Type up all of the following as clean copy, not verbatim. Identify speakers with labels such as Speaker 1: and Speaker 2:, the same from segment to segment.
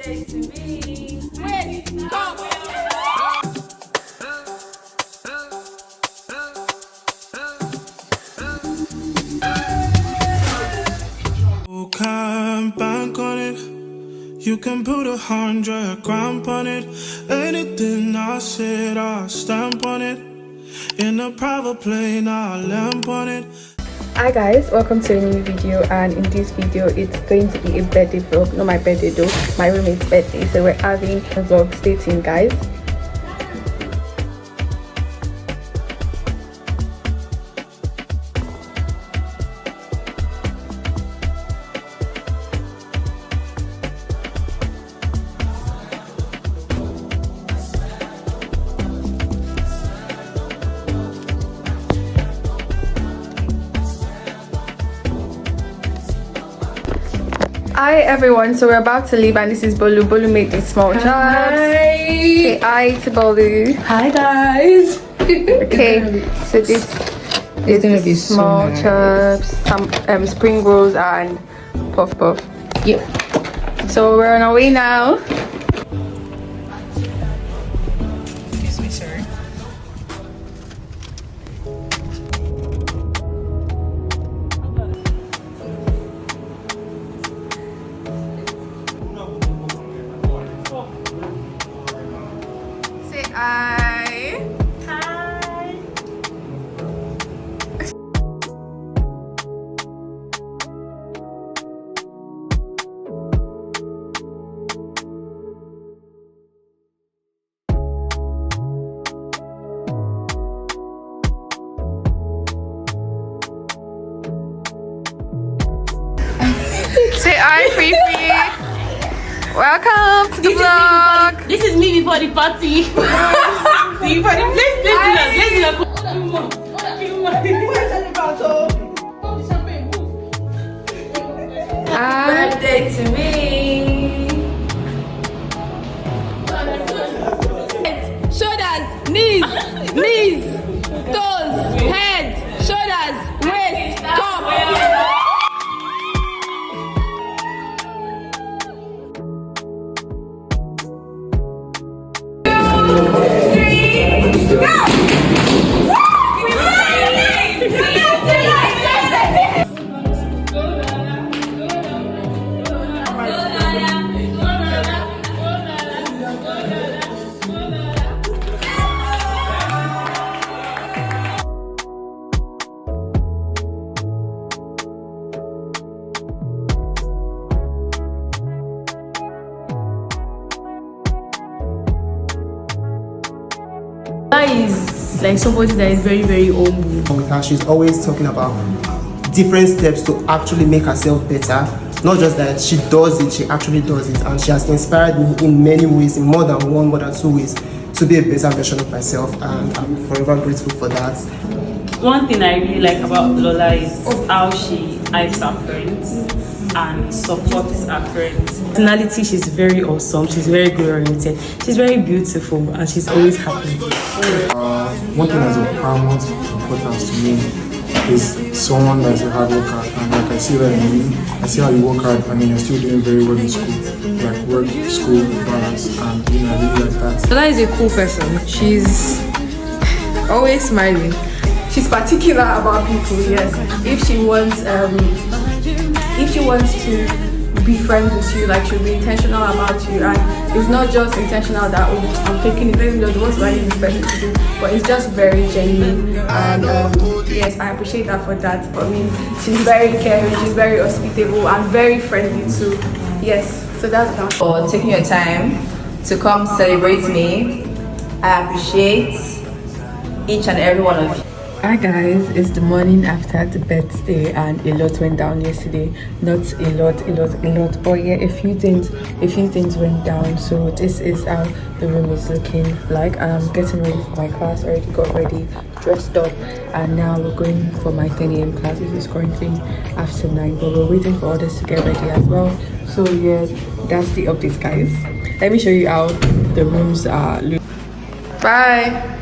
Speaker 1: birthday to me. Wait, come.
Speaker 2: You can bank on it. You can put 100 grand on it. Anything I said, I'll stamp on it. In a private plane, I'll lamp on it.
Speaker 3: Hi guys, welcome to a new video, and in this video it's going to be a birthday vlog. Not my birthday though, my roommate's birthday, so we're having a vlog. Stay tuned guys. Hi everyone, so we're about to leave and this is Bolu. Bolu made these small chops. Say hi to Bolu.
Speaker 1: Hi guys.
Speaker 3: Okay, so this is
Speaker 1: gonna
Speaker 3: the
Speaker 1: be
Speaker 3: small
Speaker 1: so
Speaker 3: chops, some spring rolls and puff puff. Yep. So we're on our way now.
Speaker 1: Excuse me, sir.
Speaker 3: Say hi. Say hi, Fifi. Welcome to the vlog.
Speaker 1: This is me before the party. Birthday to me. Shoulders, knees, knees, toes, head, shoulders, waist, top. Is like somebody that is very, very humble.
Speaker 4: With her, she's always talking about different steps to actually make herself better. Not just that she does it, she actually does it, and she has inspired me in many ways, in more than one, more than two ways, to be a better version of myself, and I'm forever grateful for that.
Speaker 5: One thing I really like about Lola is how she hypes her friends and supports her friends. Personality, she's very awesome, she's very goal oriented, she's very beautiful, and she's always happy.
Speaker 6: One thing that's of paramount importance to me is someone that's a hard worker, and like I see that in you. I see how you work hard and then you're still doing very well in school, like work, school, balance, and you know, I really like that.
Speaker 7: Lola is a cool person. She's always smiling.
Speaker 3: She's particular about people. Yes, if she wants to be friends with you, like she'll be intentional about you, and it's not just intentional that I'm taking it, maybe just what I need this person to do, but it's just very genuine, and yes, I appreciate her for that. I mean, she's very caring, she's very hospitable and very friendly too. Yes, so that's that.
Speaker 8: For taking your time to come celebrate me. I appreciate each and every one of you.
Speaker 3: Hi guys, it's the morning after the birthday and a lot went down yesterday. Not a lot, but yeah, a few things went down. So this is how the room is looking like. I'm getting ready for my class. Already got ready, dressed up, and now we're going for my 10 a.m. class. This is currently after 9, but we're waiting for others to get ready as well. So yeah, that's the update guys. Let me show you how the rooms are looking. Bye.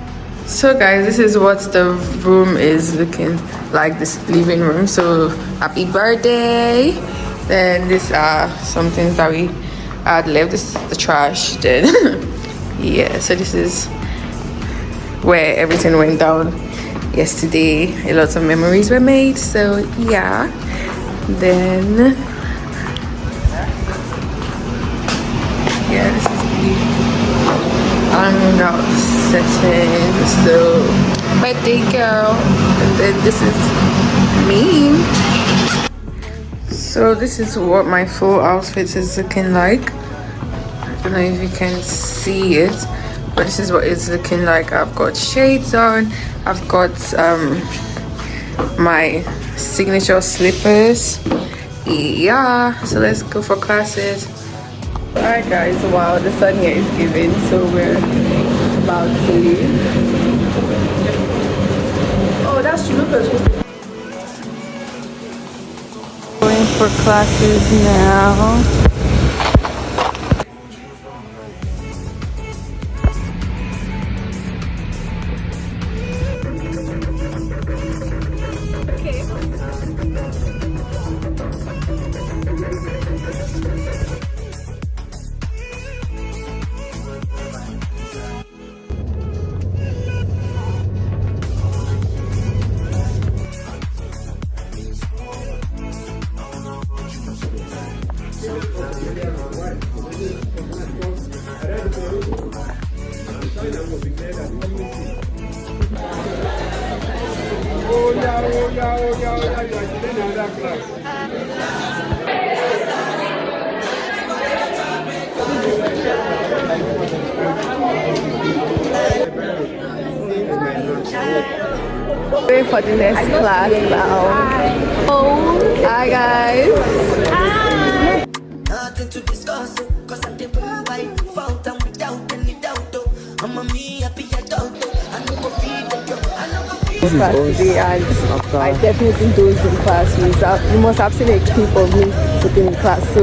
Speaker 3: So guys, this is what the room is looking like, this living room. So happy birthday. Then these are some things that we I'd left. This is the trash. Then yeah, so this is where everything went down yesterday. A lot of memories were made, so yeah. Then yeah, this is the hangout setting. So birthday girl, and then this is me. So this is what my full outfit is looking like. I don't know if you can see it, but this is what it's looking like. I've got shades on, I've got my signature slippers. Yeah, so let's go for classes. Alright guys, wow, the sun here is giving, so we're about to leave. Oh, that's true. Going for classes now. Wait for the next class now. Oh, hi guys. Hi. Nothing to discuss, cause I'm the right fountain without any doubt. I'm a me happy adult. I know go feed class today, and I definitely dozed in class. You must have seen a clip of me sitting in class. So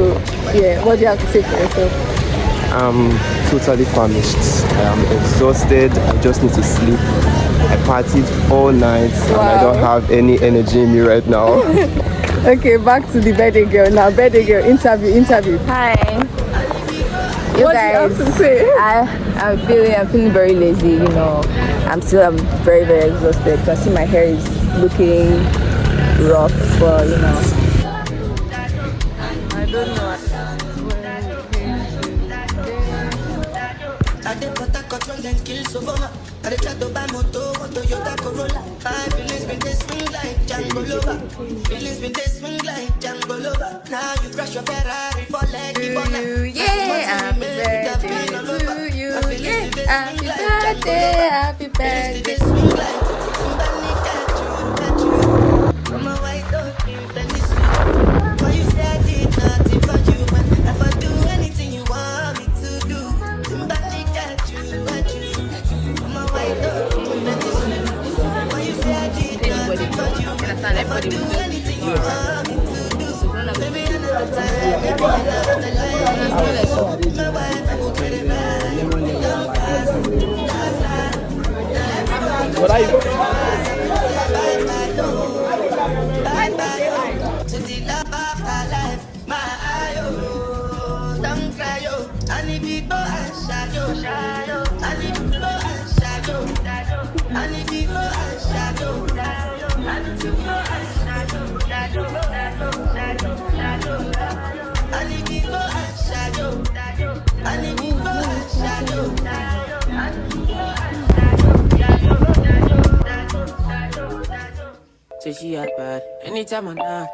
Speaker 3: yeah, what do you have to say for yourself?
Speaker 9: I'm totally famished. I am exhausted. I just need to sleep. I partied all night and I don't have any energy in me right now.
Speaker 3: Okay, back to the birthday girl now. Birthday girl, interview.
Speaker 8: Hi.
Speaker 3: What guys, do you have to say?
Speaker 8: I'm feeling very lazy, you know. I'm very, very exhausted. You can see my hair is looking rough, but you know.
Speaker 3: I don't know. Now you crash your Ferrari for leg. Yeah, happy birthday to you. Yeah, happy birthday. Why you said it nothing for you, and if I do anything you want me to do, somebody got you. My white dog, why you said it nothing for you, and if I do anything you want me to do, maybe another time, maybe another life. My wife, I will get it back. What are you?
Speaker 10: Say she had bad anytime I knock.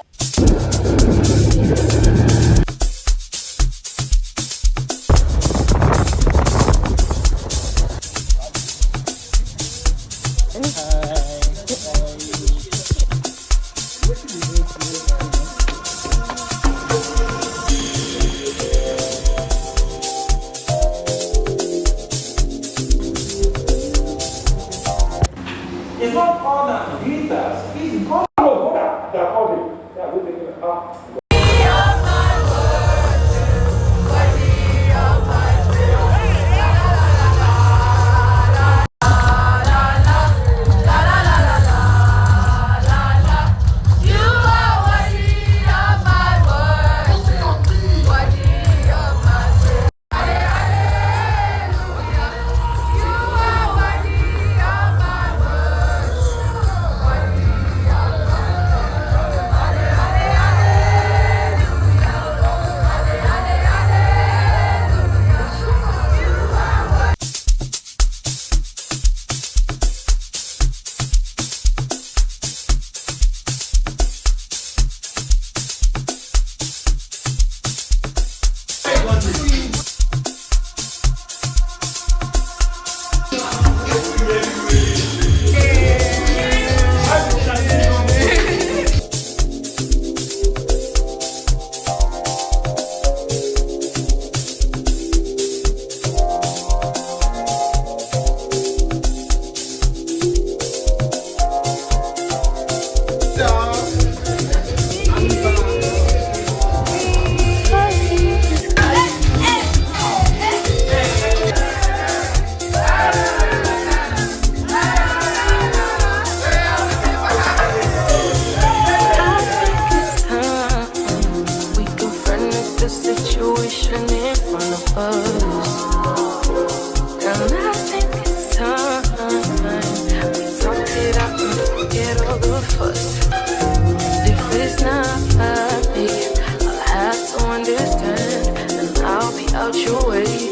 Speaker 11: It's not all that glitters. It's all that. They're all the. Yeah, we're taking it up.
Speaker 10: happening from the first. And I think it's time we talk it out and forget all the fuss. If it's not me, I'll have to understand, and I'll be out your way.